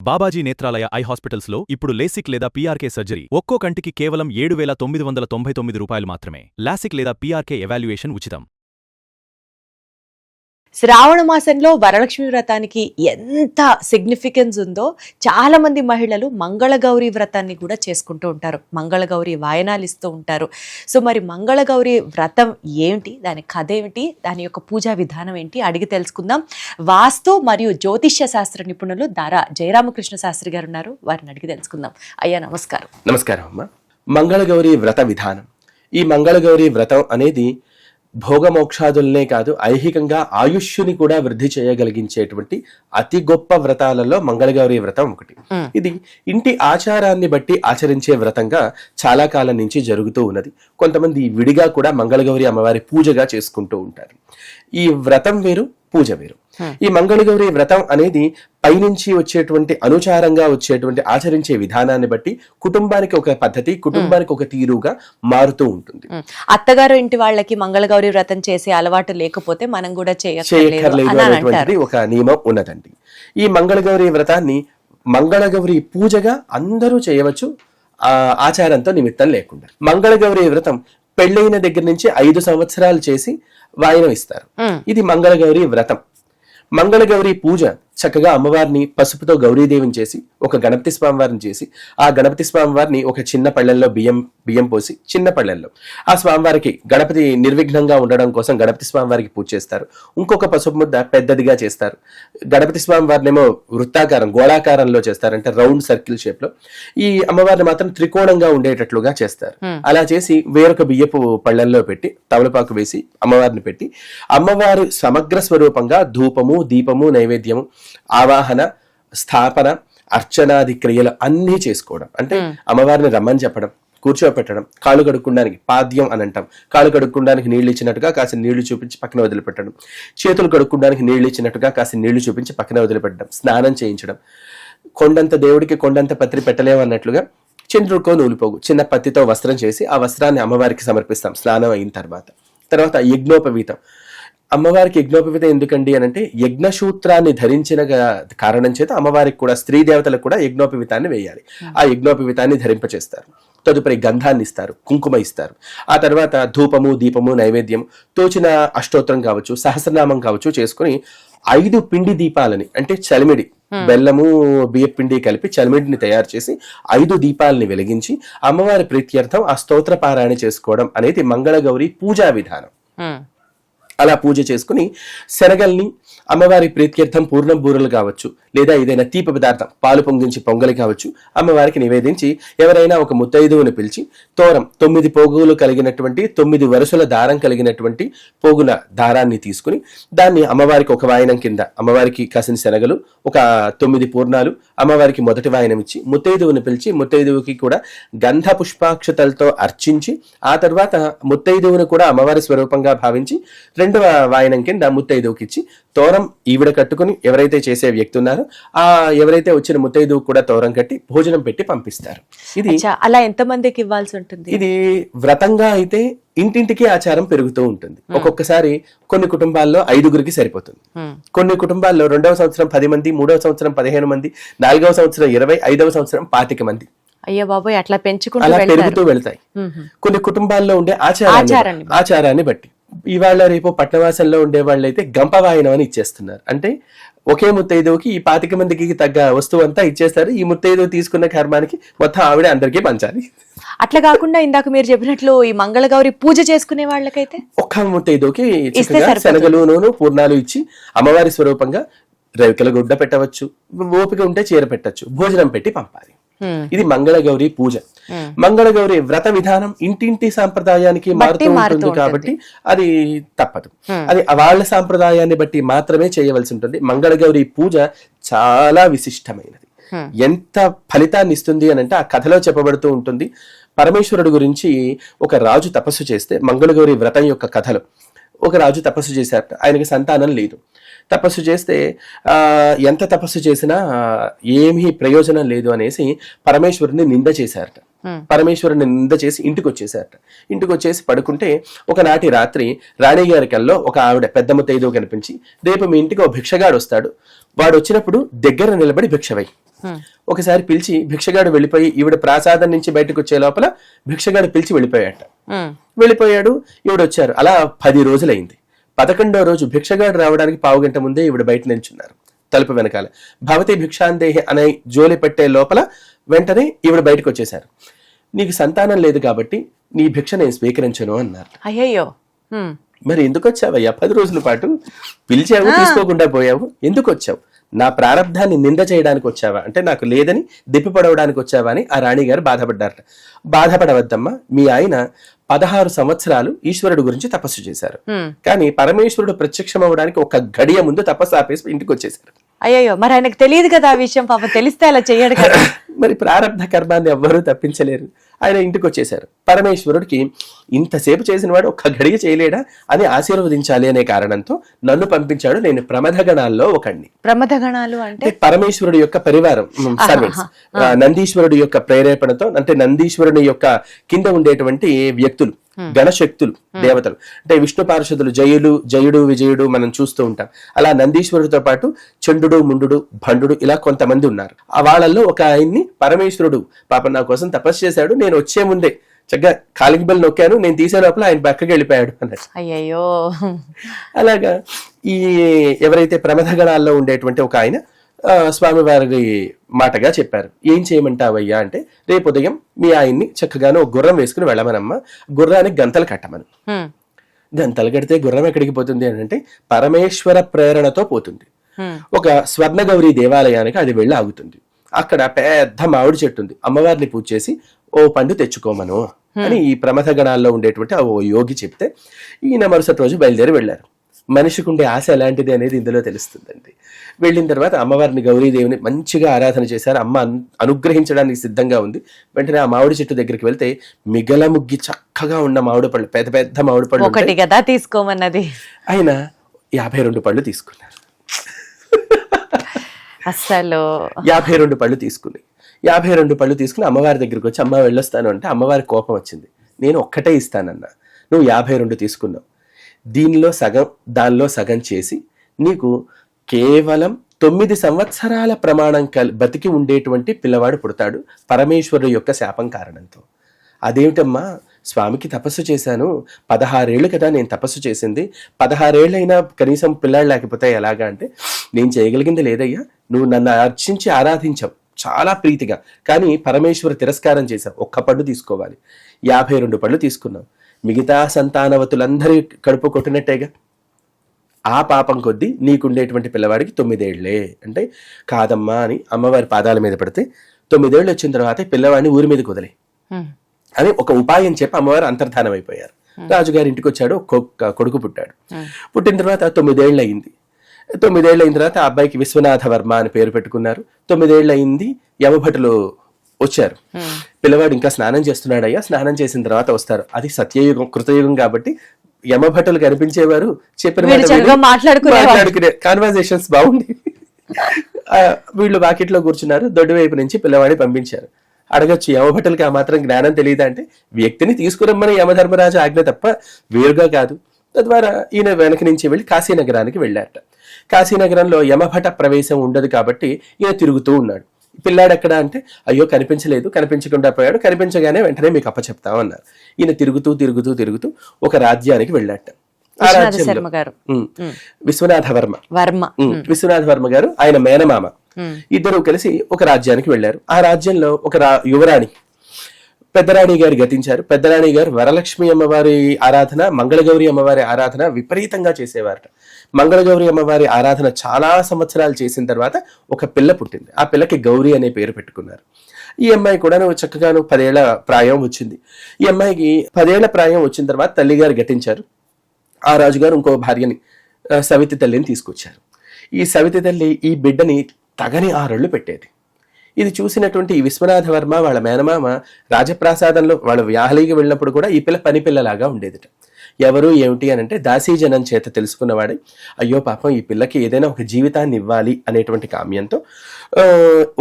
Babaji Netralaya I hospitals లో ఇప్పుడు LASIK లేదా పీఆర్కే సర్జరీ ఒక్కో కంటికి కేవలం 7,999 రూపాయలు మాత్రమే. లాసిక్ లేదా పీఆర్కే ఎవాల్యుయేషన్ ఉచితం. శ్రావణ మాసంలో వరలక్ష్మి వ్రతానికి ఎంత సిగ్నిఫికెన్స్ ఉందో చాలా మంది మహిళలు మంగళగౌరి వ్రతాన్ని కూడా చేసుకుంటూ ఉంటారు. మంగళగౌరి వాయనాలు ఇస్తూ ఉంటారు. సో మరి మంగళగౌరి వ్రతం ఏమిటి, దాని కథ ఏమిటి, దాని యొక్క పూజా విధానం ఏంటి అడిగి తెలుసుకుందాం. వాస్తు మరియు జ్యోతిష్య శాస్త్ర నిపుణులు దారా జయరామకృష్ణ శాస్త్రి గారు ఉన్నారు, వారిని అడిగి తెలుసుకుందాం. అయ్యా నమస్కారం. నమస్కారం అమ్మ. మంగళగౌరి వ్రత విధానం. ఈ మంగళగౌరి వ్రతం అనేది భోగమోక్షాదులనే కాదు, ఐహికంగా ఆయుష్ని కూడా వృద్ధి చేయగలిగించేటువంటి అతి గొప్ప వ్రతాలలో మంగళగౌరి వ్రతం ఒకటి. ఇది ఇంటి ఆచారాన్ని బట్టి ఆచరించే వ్రతంగా చాలా కాలం నుంచి జరుగుతూ ఉన్నది. కొంతమంది విడిగా కూడా మంగళగౌరి అమ్మవారి పూజగా చేసుకుంటూ ఉంటారు. ఈ వ్రతం వేరు, పూజ వేరు. ఈ మంగళగౌరి వ్రతం అనేది పైనుంచి వచ్చేటువంటి అనుచారంగా వచ్చేటువంటి ఆచరించే విధానాన్ని బట్టి కుటుంబానికి ఒక పద్ధతి, కుటుంబానికి ఒక తీరుగా మారుతూ ఉంటుంది. అత్తగారు ఇంటి వాళ్ళకి మంగళగౌరి వ్రతం చేసే అలవాటు లేకపోతే మనం కూడా చేయక్కర్లేదు అనేటువంటిది ఒక నియమం ఉన్నదండి. ఈ మంగళగౌరి వ్రతాన్ని మంగళగౌరి పూజగా అందరూ చేయవచ్చు, ఆచారంతో నిమిత్తం లేకుండా. మంగళగౌరి వ్రతం పెళ్ళైన దగ్గర నుంచి 5 సంవత్సరాలు చేసి వాయనం ఇస్తారు. ఇది మంగళగౌరి వ్రతం. మంగళగౌరి పూజ చక్కగా అమ్మవారిని పసుపుతో గౌరీదేవిని చేసి, ఒక గణపతి స్వామి వారిని చేసి, ఆ గణపతి స్వామి వారిని ఒక చిన్న పళ్ళెంలో బియ్యం పోసి, చిన్న పళ్ళెంలో ఆ స్వామివారికి గణపతి నిర్విఘ్నంగా ఉండడం కోసం గణపతి స్వామి వారికి పూజ చేస్తారు. ఇంకొక పసుపు ముద్ద పెద్దదిగా చేస్తారు. గణపతి స్వామి వారిని ఏమో వృత్తాకారం, గోళాకారంలో చేస్తారు, అంటే రౌండ్ సర్కిల్ షేప్ లో. ఈ అమ్మవారిని మాత్రం త్రికోణంగా ఉండేటట్లుగా చేస్తారు. అలా చేసి వేరొక బియ్యపు పళ్ళెంలో పెట్టి తమలపాకు వేసి అమ్మవారిని పెట్టి, అమ్మవారి సమగ్ర స్వరూపంగా ధూపము, దీపము, నైవేద్యము, ఆవాహన, స్థాపన, అర్చనాది క్రియలు అన్నీ చేసుకోవడం. అంటే అమ్మవారిని రమ్మని చెప్పడం, కూర్చోపెట్టడం, కాళ్ళు కడుక్కోవడానికి పాద్యం అని అంటాం, కాళ్ళు కడుక్కోవడానికి నీళ్లు ఇచ్చినట్టుగా కాసిన నీళ్లు చూపించి పక్కన వదిలిపెట్టడం, చేతులు కడుక్కోవడానికి నీళ్లు ఇచ్చినట్టుగా కాసిన నీళ్లు చూపించి పక్కన వదిలిపెట్టడం, స్నానం చేయించడం. కొండంత దేవుడికి కొండంత పత్రి పెట్టలేమన్నట్లుగా చంద్రుడికో నూలిపోగు చిన్న పత్తితో వస్త్రం చేసి ఆ వస్త్రాన్ని అమ్మవారికి సమర్పిస్తాం స్నానం అయిన తర్వాత యజ్ఞోపవీతం. అమ్మవారికి యజ్ఞోపవీతం ఎందుకండి అని అంటే, యజ్ఞసూత్రాన్ని ధరించిన కారణం చేత అమ్మవారికి కూడా, స్త్రీ దేవతలకు కూడా యజ్ఞోపవీతాన్ని వేయాలి. ఆ యజ్ఞోపవీతాన్ని ధరింపచేస్తారు. తదుపరి గంధాన్ని ఇస్తారు, కుంకుమ ఇస్తారు. ఆ తర్వాత ధూపము, దీపము, నైవేద్యం, తోచిన అష్టోత్తరం కావచ్చు, సహస్రనామం కావచ్చు చేసుకుని 5 పిండి దీపాలని, అంటే చలిమిడి, బెల్లము, బియ్యపిండి కలిపి చలిమిడిని తయారు చేసి 5 దీపాలని వెలిగించి అమ్మవారి ప్రీత్యర్థం ఆ స్తోత్ర పారాయణ చేసుకోవడం అనేది మంగళగౌరి పూజా విధానం. అలా పూజ చేసుకుని శనగల్ని అమ్మవారి ప్రీత్యర్థం పూర్ణం బూరలు కావచ్చు, లేదా ఏదైనా తీపి పదార్థం పాలు పొంగించి పొంగలి కావచ్చు అమ్మవారికి నివేదించి, ఎవరైనా ఒక ముత్తైదువుని పిలిచి తోరం 9 పోగులు కలిగినటువంటి 9 వరుసల దారం కలిగినటువంటి పోగుల దారాన్ని తీసుకుని దాన్ని అమ్మవారికి ఒక వాయనం కింద, అమ్మవారికి కాసిన శనగలు ఒక 9 పూర్ణాలు అమ్మవారికి మొదటి వాయనం ఇచ్చి, ముత్తైదువుని పిలిచి ముత్తైదువుకి కూడా గంధ పుష్పాక్షతలతో అర్చించి, ఆ తర్వాత ముత్తైదువుని కూడా అమ్మవారి స్వరూపంగా భావించి రెండవ వాయనం కింద ముత్తైదువుకి ఇచ్చి తోరం ఈవిడ కట్టుకుని ఎవరైతే చేసే వ్యక్తి ఉన్నారో ఆ ఎవరైతే వచ్చిన ముత్తైదువు కూడా తోరం కట్టి భోజనం పెట్టి పంపిస్తారు. ఇది అలా ఎంత మందికి ఇవ్వాల్సి ఉంటుంది? ఇది వ్రతంగా అయితే ఇంటింటికి ఆచారం పెరుగుతూ ఉంటుంది. ఒక్కొక్కసారి కొన్ని కుటుంబాల్లో 5గురికి సరిపోతుంది. కొన్ని కుటుంబాల్లో 2వ సంవత్సరం 10 మంది, 3వ సంవత్సరం 15 మంది, 4వ సంవత్సరం 20, 5వ సంవత్సరం 25 మంది. అయ్యో బాబోయ్, అట్లా అలా పెరుగుతూ వెళ్తాయి. కొన్ని కుటుంబాల్లో ఉండే ఆచారాన్ని బట్టి. ఇవాళ రేపు పట్టణవాసంలో ఉండే వాళ్ళైతే గంపవాయనం అని ఇచ్చేస్తున్నారు. అంటే ఒకే ముత్తైదువుకి ఈ 25 మందికి తగ్గ వస్తువు అంతా ఇచ్చేస్తారు. ఈ ముత్తైదువు తీసుకున్న కర్మానికి మొత్తం ఆవిడ అందరికీ పంచాలి. అట్లా కాకుండా ఇందాక మీరు చెప్పినట్లు ఈ మంగళగౌరి పూజ చేసుకునే వాళ్ళకైతే ఒక్క ముత్తైదువుకి శనగలు, నూనె, పూర్ణాలు ఇచ్చి అమ్మవారి స్వరూపంగా రేవికల గుడ్డ పెట్టవచ్చు, ఓపిక ఉంటే చీర పెట్టచ్చు, భోజనం పెట్టి పంపాలి. ఇది మంగళగౌరి పూజ. మంగళగౌరి వ్రత విధానం ఇంటింటి సాంప్రదాయానికి మారుతూ ఉంటుంది కాబట్టి అది తప్పదు. అది వాళ్ళ సాంప్రదాయాన్ని బట్టి మాత్రమే చేయవలసి ఉంటుంది. మంగళగౌరి పూజ చాలా విశిష్టమైనది. ఎంత ఫలితాన్ని ఇస్తుంది అని అంటే ఆ కథలో చెప్పబడుతూ ఉంటుంది. పరమేశ్వరుడు గురించి ఒక రాజు తపస్సు చేస్తే, మంగళగౌరి వ్రతం యొక్క కథలో ఒక రాజు తపస్సు చేశారట. ఆయనకి సంతానం లేదు. తపస్సు చేస్తే ఎంత తపస్సు చేసినా ఏమీ ప్రయోజనం లేదు అనేసి పరమేశ్వరుని నింద చేశారట. పరమేశ్వరుని నింద చేసి ఇంటికి వచ్చేసి పడుకుంటే ఒకనాటి రాత్రి రాణి గారి కల్లో ఒక ఆవిడ పెద్ద ముత్తైదువు కనిపించి, రేపు మీ ఇంటికి ఒక భిక్షగాడు వస్తాడు, వాడు వచ్చినప్పుడు దగ్గర నిలబడి భిక్షవై. ఒకసారి పిలిచి భిక్షగాడు వెళ్ళిపోయి ఈవిడ ప్రాసాదం నుంచి బయటకు వచ్చే లోపల భిక్షగాడు పిలిచి వెళ్ళిపోయాడు. ఈవిడ వచ్చారు. అలా 10 రోజులైంది. 11వ రోజు భిక్షగాడు రావడానికి పావు గంట ముందే ఈవిడ బయట నిల్చున్నారు తలుపు వెనకాల. భవతి భిక్షాందేహి అనే జోలి పెట్టే లోపల వెంటనే ఈవిడ బయటకు వచ్చేశారు. నీకు సంతానం లేదు కాబట్టి నీ భిక్ష నేను స్వీకరించను అన్నారు. అయ్యయ్యో, మరి ఎందుకు వచ్చావయ్యా? 10 రోజుల పాటు పిలిచావు, తీసుకోకుండా పోయావు, ఎందుకు వచ్చావు? నా ప్రారంధాన్ని నింద చేయడానికి వచ్చావా అంటే నాకు లేదని దెప్పి పడవడానికి వచ్చావా అని ఆ రాణిగారు బాధపడ్డారట. బాధపడవద్దమ్మా, మీ ఆయన 16 సంవత్సరాలు ఈశ్వరుడు గురించి తపస్సు చేశారు. కానీ పరమేశ్వరుడు ప్రత్యక్షం అవ్వడానికి ఒక గడియ ముందు తపస్సు ఆపేసి ఇంటికి వచ్చేసారు. అయ్యో, మరి ఆయనకు తెలియదు కదా ఆ విషయం, పాప తెలిస్తే అలా చేయడు కదా. మరి ప్రారంభ కర్మాన్ని ఎవ్వరూ తప్పించలేరు. ఆయన ఇంటికి వచ్చేశారు. పరమేశ్వరుడికి ఇంతసేపు చేసిన వాడు ఒక్క గడియ చేయలేడా అని ఆశీర్వదించాలి అనే కారణంతో నన్ను పంపించాడు. నేను ప్రమథగణాల్లో ఒకడిని. ప్రమథగణాలు అంటే పరమేశ్వరుడు యొక్క పరివారం, సర్వెంట్స్. నందీశ్వరుడు యొక్క ప్రేరేపణతో, అంటే నందీశ్వరుని యొక్క కింద ఉండేటువంటి వ్యక్తులు, గణశక్తులు, దేవతలు. అంటే విష్ణు పార్షదులు జయుడు విజయుడు మనం చూస్తూ ఉంటాం. అలా నందీశ్వరుడితో పాటు చండు ముండు భండు ఇలా కొంతమంది ఉన్నారు. ఆ వాళ్ళల్లో ఒక ఆయన్ని పరమేశ్వరుడు పాపం నా కోసం తపస్సు చేశాడు, నేను వచ్చే ముందే చక్కగా కాలికి బెల్ నొక్కాను, నేను తీసే లోపల ఆయన పక్కకి వెళ్ళిపోయాడు అన్నట్టు. అయ్యో, అలాగా ఈ ఎవరైతే ప్రమథగణాల్లో ఉండేటువంటి ఒక ఆయన స్వామివారి మాటగా చెప్పారు. ఏం చేయమంటావయ్యా అంటే, రేపు ఉదయం మీ ఆయన్ని చక్కగానే ఒక గుర్రం వేసుకుని వెళ్ళమనమ్మా, గుర్రానికి గంతలు కట్టమను. గంతలు కడితే గుర్రం ఎక్కడికి పోతుంది అని అంటే పరమేశ్వర ప్రేరణతో పోతుంది. ఒక స్వర్ణగౌరి దేవాలయానికి అది వెళ్ళి ఆగుతుంది. అక్కడ పెద్ద మామిడి చెట్టు ఉంది. అమ్మవారిని పూజ చేసి ఓ పండు తెచ్చుకోమను అని ఈ ప్రమథగణాల్లో ఉండేటువంటి ఓ యోగి చెప్తే ఈయన మరుసటి రోజు బయలుదేరి వెళ్ళారు. మనిషికి ఉండే ఆశ ఎలాంటిది అనేది ఇందులో తెలుస్తుందండి. వెళ్ళిన తర్వాత అమ్మవారిని గౌరీదేవిని మంచిగా ఆరాధన చేశారు. అమ్మ అనుగ్రహించడానికి సిద్ధంగా ఉంది. వెంటనే ఆ మామిడి చెట్టు దగ్గరికి వెళ్తే మిగల ముగ్గి చక్కగా ఉన్న మామిడి పళ్ళు, పెద్ద పెద్ద మామిడి పళ్ళు ఒకటి కదా తీసుకోమన్నది. ఆయన 52 పళ్ళు తీసుకున్నారు. అసలు 52 పళ్ళు తీసుకుని 52 పళ్ళు తీసుకుని అమ్మవారి దగ్గరికి వచ్చి అమ్మ వెళ్ళొస్తాను అంటే అమ్మవారి కోపం వచ్చింది. నేను ఒక్కటే ఇస్తానన్నా, నువ్వు 52 తీసుకున్నావు, దీనిలో సగం దానిలో సగం చేసి నీకు కేవలం 9 సంవత్సరాల ప్రమాణం బతికి ఉండేటువంటి పిల్లవాడు పుడతాడు పరమేశ్వరుడు యొక్క శాపం కారణంతో. అదేమిటమ్మా, స్వామికి తపస్సు చేశాను, 16 ఏళ్ళు కదా నేను తపస్సు చేసింది, 16 ఏళ్ళైనా కనీసం పిల్లాడు లేకపోతే ఎలాగా అంటే, నేను చేయగలిగింది లేదయ్యా, నువ్వు నన్ను అర్చించి ఆరాధించావు చాలా ప్రీతిగా, కానీ పరమేశ్వర తిరస్కారం చేశావు, ఒక్క పళ్ళు తీసుకోవాలి. 52 పళ్ళు తీసుకున్నావు, మిగతా సంతానవతులందరి కడుపు కొట్టినట్టేగా. ఆ పాపం కొద్దీ నీకుండేటువంటి పిల్లవాడికి 9 ఏళ్లే అంటే, కాదమ్మా అని అమ్మవారి పాదాల మీద పడితే 9 ఏళ్ళు వచ్చిన తర్వాత పిల్లవాడిని ఊరి మీద కుదలే అని ఒక ఉపాయం చెప్పి అమ్మవారు అంతర్ధానం అయిపోయారు. రాజుగారి ఇంటికి వచ్చాడు, కొడుకు పుట్టాడు. పుట్టిన తర్వాత 9 ఏళ్ళు అయింది. 9 ఏళ్ళు అయిన తర్వాత ఆ అబ్బాయికి విశ్వనాథ వర్మ అని పేరు పెట్టుకున్నారు. 9 ఏళ్ళు అయింది, యమభటులు వచ్చారు. పిల్లవాడు ఇంకా స్నానం చేస్తున్నాడయ్యా, స్నానం చేసిన తర్వాత వస్తారు. అది సత్యయుగం, కృతయుగం కాబట్టి యమభటులు కనిపించేవారు, చెప్పిన మాట్లాడుకునే కాన్వర్సేషన్స్ బాగుంది. వీళ్ళు వాకిట్లో కూర్చున్నారు. దొడ్డి వైపు నుంచి పిల్లవాడిని పంపించారు. అడగచ్చు, యమభటులకి ఆ మాత్రం జ్ఞానం తెలియదా అంటే, వ్యక్తిని తీసుకురమ్మని యమధర్మరాజు ఆజ్ఞ తప్ప వేరుగా కాదు. తద్వారా ఈయన వెనక నుంచి వెళ్ళి కాశీనగరానికి వెళ్ళారట. కాశీనగరంలో యమభట ప్రవేశం ఉండదు కాబట్టి ఈయన తిరుగుతూ ఉన్నాడు. పిల్లాడు ఎక్కడ అంటే, అయ్యో కనిపించలేదు, కనిపించకుండా పోయాడు, కనిపించగానే వెంటనే మీకు అప్పచెప్తామన్నారు. ఈయన తిరుగుతూ తిరుగుతూ తిరుగుతూ ఒక రాజ్యానికి వెళ్ళాట. ఆ రాజ్యంలో విశ్వనాథ వర్మ గారు ఆయన మేనమామ ఇద్దరు కలిసి ఒక రాజ్యానికి వెళ్ళారు. ఆ రాజ్యంలో ఒక యువరాణి పెద్దరాణి గారు గతించారు. పెద్దరాణి గారు వరలక్ష్మి అమ్మవారి ఆరాధన, మంగళగౌరి అమ్మవారి ఆరాధన విపరీతంగా చేసేవారట. మంగళగౌరి అమ్మవారి ఆరాధన చాలా సంవత్సరాలు చేసిన తర్వాత ఒక పిల్ల పుట్టింది. ఆ పిల్లకి గౌరీ అనే పేరు పెట్టుకున్నారు. ఈ అమ్మాయి కూడా చక్కగాను 10 ఏళ్ల ప్రాయం వచ్చింది. ఈ అమ్మాయికి 10 ఏళ్ల ప్రాయం వచ్చిన తర్వాత తల్లిగారు గతించారు. ఆ రాజుగారు ఇంకో భార్యని, సవితి తల్లిని తీసుకొచ్చారు. ఈ సవితి తల్లి ఈ బిడ్డని తగని 6 ఏళ్లు పెట్టేది. ఇది చూసినటువంటి ఈ విశ్వనాథ వర్మ వాళ్ళ మేనమామ రాజప్రాసాదంలో వాళ్ళ వ్యాహలికి వెళ్ళినప్పుడు కూడా ఈ పిల్ల పని పిల్లలాగా ఉండేదిట. ఎవరు ఏమిటి అని అంటే, దాసీజనం చేత తెలుసుకున్నవాడే, అయ్యో పాపం ఈ పిల్లకి ఏదైనా ఒక జీవితాన్ని ఇవ్వాలి అనేటువంటి కామ్యంతో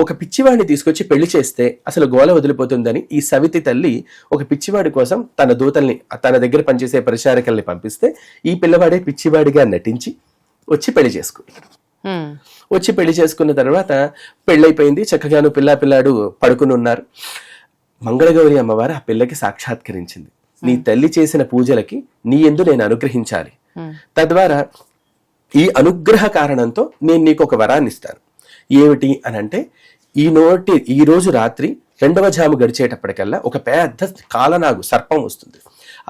ఒక పిచ్చివాడిని తీసుకొచ్చి పెళ్లి చేస్తే అసలు గోల వదిలిపోతుందని ఈ సవితి తల్లి ఒక పిచ్చివాడి కోసం తన దూతల్ని, తన దగ్గర పనిచేసే పరిచారికల్ని పంపిస్తే ఈ పిల్లవాడే పిచ్చివాడిగా నటించి వచ్చి పెళ్లి చేసుకున్నాడు. వచ్చి పెళ్లి చేసుకున్న తర్వాత పెళ్ళైపోయింది, చక్కగాను పిల్లాడు పడుకుని ఉన్నారు. మంగళగౌరి అమ్మవారు ఆ పిల్లకి సాక్షాత్కరించింది. నీ తల్లి చేసిన పూజలకి నీ యందు నేను అనుగ్రహించాలి, తద్వారా ఈ అనుగ్రహ కారణంతో నేను నీకు ఒక వరాన్ని ఇస్తాను. ఏమిటి అని అంటే, ఈ రోజు రాత్రి 2వ జాము గడిచేటప్పటికల్లా ఒక పెద్ద కాలనాగు సర్పం వస్తుంది.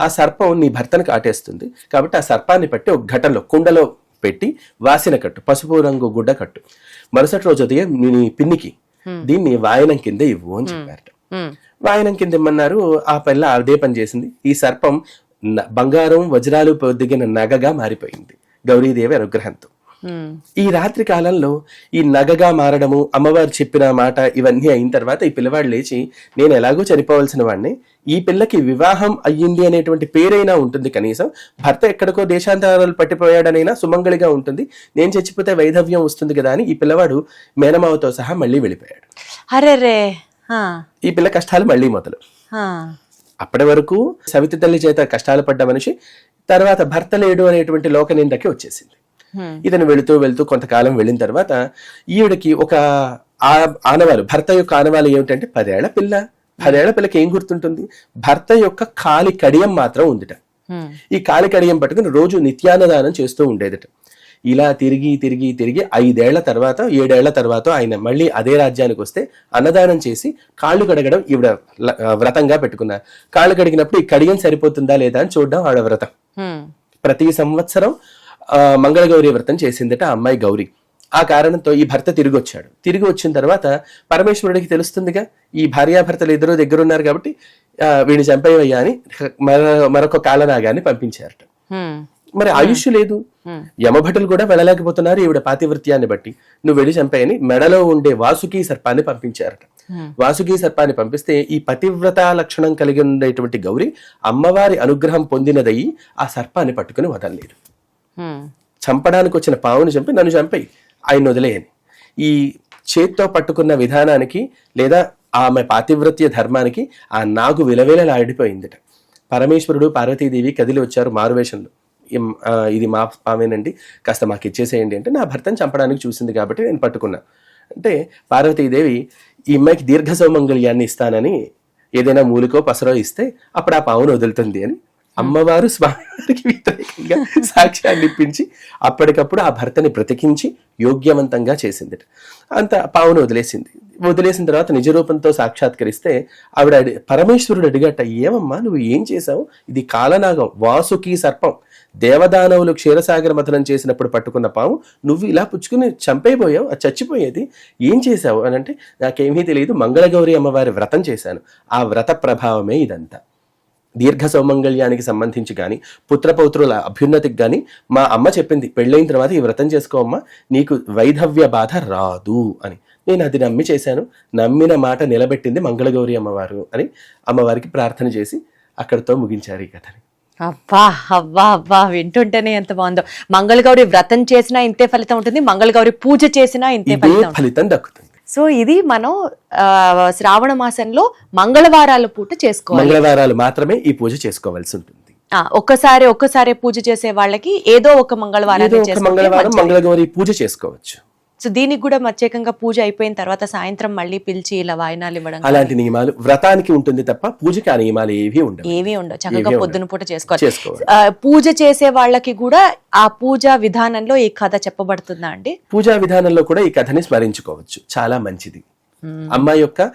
ఆ సర్పం నీ భర్తను కాటేస్తుంది. కాబట్టి ఆ సర్పాన్ని పట్టి ఒక ఘటంలో కుండలో పెట్టి వాసిన కట్టు, పసుపు రంగు గుడ్డ కట్టు. మరుసటి రోజు ఉదయం నీ పిన్నికి దీన్ని వాయనం కింద ఇవ్వు అని చెప్పారట. వాయనం కింద ఇమ్మన్నారు. ఆ పిల్ల అదే పని చేసింది. ఈ సర్పం బంగారం వజ్రాలు పొదిగిన నగగా మారిపోయింది గౌరీదేవి అనుగ్రహంతో. ఈ రాత్రి కాలంలో ఈ నగగా మారడము, అమ్మవారు చెప్పిన మాట ఇవన్నీ అయిన తర్వాత ఈ పిల్లవాడు లేచి, నేను ఎలాగో చనిపోవలసిన వాడిని, ఈ పిల్లకి వివాహం అయ్యింది అనేటువంటి పేరైనా ఉంటుంది, కనీసం భర్త ఎక్కడికో దేశాంతరాలు పట్టిపోయాడనైనా సుమంగళిగా ఉంటుంది, నేను చచ్చిపోతే వైధవ్యం వస్తుంది కదా అని ఈ పిల్లవాడు మేనమావతో సహా మళ్ళీ వెళ్ళిపోయాడు. అరెరే, ఈ పిల్ల కష్టాలు మళ్ళీ మొదలు. అప్పటి వరకు సవితి తల్లి చేత కష్టాలు పడ్డ మనిషి తర్వాత భర్త లేడు అనేటువంటి లోక నిందకి వచ్చేసింది. ఇతను వెళుతూ వెళుతూ కొంతకాలం వెళ్ళిన తర్వాత ఈవిడకి ఒక ఆనవాలు, భర్త యొక్క ఆనవాలు ఏమిటంటే 10 ఏళ్ల పిల్ల. 10 ఏళ్ల పిల్లకి ఏం గుర్తుంటుంది? భర్త యొక్క కాలి కడియం మాత్రం ఉందిట. ఈ కాలి కడియం పట్టుకుని రోజు నిత్యాన్నదానం చేస్తూ ఉండేదట. ఇలా తిరిగి తిరిగి తిరిగి 5 ఏళ్ల తర్వాత 7 ఏళ్ల తర్వాత ఆయన మళ్ళీ అదే రాజ్యానికి వస్తే అన్నదానం చేసి కాళ్ళు కడగడం ఈవిడ వ్రతంగా పెట్టుకున్నారు. కాళ్ళు కడిగినప్పుడు ఈ కడియం సరిపోతుందా లేదా అని చూడడం ఆవిడ వ్రతం. ప్రతి సంవత్సరం మంగళగౌరి వ్రతం చేసిందట ఆ అమ్మాయి గౌరీ. ఆ కారణంతో ఈ భర్త తిరిగి వచ్చాడు. తిరిగి వచ్చిన తర్వాత పరమేశ్వరుడికి తెలుస్తుందిగా ఈ భార్యాభర్తలు ఇద్దరు దగ్గర ఉన్నారు కాబట్టి వీడిని చంపేవయ్యా అని మరొక కాలనాగాన్ని పంపించారట. మరి ఆయుష్ లేదు, యమభటులు కూడా వెళ్ళలేకపోతున్నారు ఈవిడ పాతివృత్యాన్ని బట్టి. నువ్వు వెళ్ళి చంపేయని మెడలో ఉండే వాసుకీ సర్పాన్ని పంపించారట. వాసుకీ సర్పాన్ని పంపిస్తే ఈ పతివ్రత లక్షణం కలిగి ఉండేటువంటి గౌరీ అమ్మవారి అనుగ్రహం పొందినదయ్యి ఆ సర్పాన్ని పట్టుకుని వదలలేదు. చంపడానికి వచ్చిన పావుని చంపి నన్ను చంపేయి, ఆయన వదిలేయని ఈ చేత్తో పట్టుకున్న విధానానికి లేదా ఆమె పాతివ్రత్య ధర్మానికి ఆ నాగు విలవేలలాడిపోయిందిట. పరమేశ్వరుడు పార్వతీదేవి కదిలి వచ్చారు మారువేషంలో. ఇది మా ఆమెనండి, కాస్త మాకు ఇచ్చేసేయండి అంటే, నా భర్తను చంపడానికి చూసింది కాబట్టి నేను పట్టుకున్నా అంటే, పార్వతీదేవి ఈ అమ్మాయికి దీర్ఘ సౌమంగళ్యాన్ని ఇస్తానని ఏదైనా మూలికో పసరో ఇస్తే అప్పుడు ఆ పావును వదులుతుంది అని అమ్మవారు స్వామివారికి వ్యతిరేకంగా సాక్ష్యాన్ని ఇప్పించి అప్పటికప్పుడు ఆ భర్తని బ్రతికించి యోగ్యవంతంగా చేసింది. అంత పావును వదిలేసిన తర్వాత నిజ రూపంతో సాక్షాత్కరిస్తే ఆవిడ పరమేశ్వరుడు అడిగట, ఏమమ్మా నువ్వు ఏం చేశావు? ఇది కాలనాగం, వాసుకీ సర్పం, దేవదానవులు క్షీరసాగర మథనం చేసినప్పుడు పట్టుకున్న పాము, నువ్వు ఇలా పుచ్చుకుని చంపైపోయావు, అది చచ్చిపోయేది, ఏం చేశావు అని అంటే, నాకేమీ తెలియదు, మంగళగౌరి అమ్మవారి వ్రతం చేశాను, ఆ వ్రత ప్రభావమే ఇదంతా. దీర్ఘ సౌమంగళ్యానికి సంబంధించి కానీ పుత్రపౌత్రుల అభ్యున్నతికి కానీ మా అమ్మ చెప్పింది, పెళ్ళైన తర్వాత ఈ వ్రతం చేసుకోమ్మా, నీకు వైధవ్య బాధ రాదు అని. నేను అది నమ్మి చేశాను, నమ్మిన మాట నిలబెట్టింది మంగళగౌరి అమ్మవారు అని అమ్మవారికి ప్రార్థన చేసి అక్కడితో ముగించారు ఈ కథని. అబ్బా అబ్బా అబ్బా, వింటుంటేనే ఎంత బాగుందో. మంగళగౌరి వ్రతం చేసినా ఇంతే ఫలితం ఉంటుంది, మంగళగౌరి పూజ చేసినా ఇంతే ఫలితం దక్కుతుంది. సో ఇది మనం శ్రావణ మాసంలో మంగళవారాల పూట చేసుకోవాలి. మంగళవారాలు మాత్రమే ఈ పూజ చేసుకోవాల్సి ఉంటుంది. ఒక్కసారి పూజ చేసే వాళ్ళకి ఏదో ఒక మంగళవారం మంగళగౌరి పూజ చేసుకోవచ్చు. సో దీనికి కూడా ప్రత్యేకంగా పూజ అయిపోయిన తర్వాత సాయంత్రం మళ్ళీ పిలిచి ఇలా వాయినాలు ఇవ్వడం అలాంటి నియమాలు వ్రతానికి ఉంటుంది తప్ప పూజకి ఆ నియమాలు ఏవి ఉండవు. చక్కగా పొద్దున పూట చేసుకోవాలి. పూజ చేసే వాళ్ళకి కూడా ఆ పూజా విధానంలో ఈ కథ చెప్పబడుతుందా అండి? పూజా విధానంలో కూడా ఈ కథని స్మరించుకోవచ్చు, చాలా మంచిది. అమ్మాయి యొక్క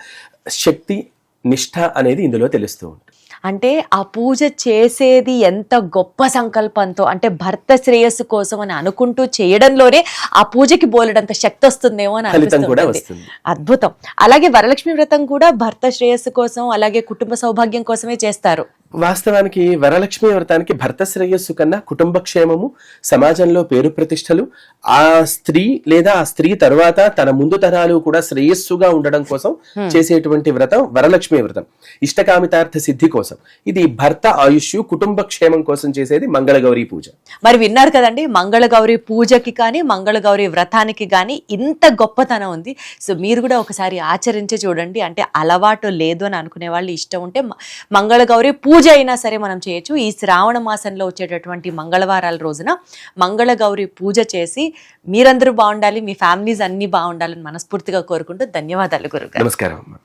శక్తి నిష్ఠ అనేది ఇందులో తెలుస్తూ ఉంటుంది. అంటే ఆ పూజ చేసేది ఎంత గొప్ప సంకల్పంతో, అంటే భర్త శ్రేయస్సు కోసం అని అనుకుంటూ చేయడంలోనే ఆ పూజకి బోలెడంత శక్తి వస్తుందేమో అని అనిపిస్తుంది. అద్భుతం. అలాగే వరలక్ష్మి వ్రతం కూడా భర్త శ్రేయస్సు కోసం, అలాగే కుటుంబ సౌభాగ్యం కోసమే చేస్తారు. వాస్తవానికి వరలక్ష్మి వ్రతానికి భర్త శ్రేయస్సు కన్నా కుటుంబ క్షేమము, సమాజంలో పేరు ప్రతిష్టలు, ఆ స్త్రీ లేదా ఆ స్త్రీ తర్వాత తన ముందు తరాలు కూడా శ్రేయస్సుగా ఉండడం కోసం చేసేటువంటి వ్రతం వరలక్ష్మి వ్రతం. ఇష్టకామితార్థ సిద్ధి కోసం. ఇది భర్త ఆయుష్, కుటుంబ క్షేమం కోసం చేసేది మంగళగౌరి పూజ. మరి విన్నారు కదండి, మంగళగౌరి పూజకి కానీ మంగళగౌరి వ్రతానికి కానీ ఇంత గొప్పతనం ఉంది. సో మీరు కూడా ఒకసారి ఆచరించి చూడండి. అంటే అలవాటు లేదు అని అనుకునే వాళ్ళు, ఇష్టం ఉంటే మంగళగౌరి పూజ పూజ అయినా సరే మనం చేయొచ్చు. ఈ శ్రావణ మాసంలో వచ్చేటటువంటి మంగళవారాల రోజున మంగళగౌరి పూజ చేసి మీరందరూ బాగుండాలి, మీ ఫ్యామిలీస్ అన్ని బాగుండాలని మనస్ఫూర్తిగా కోరుకుంటూ ధన్యవాదాలు గురుగారు. నమస్కారం అమ్మా.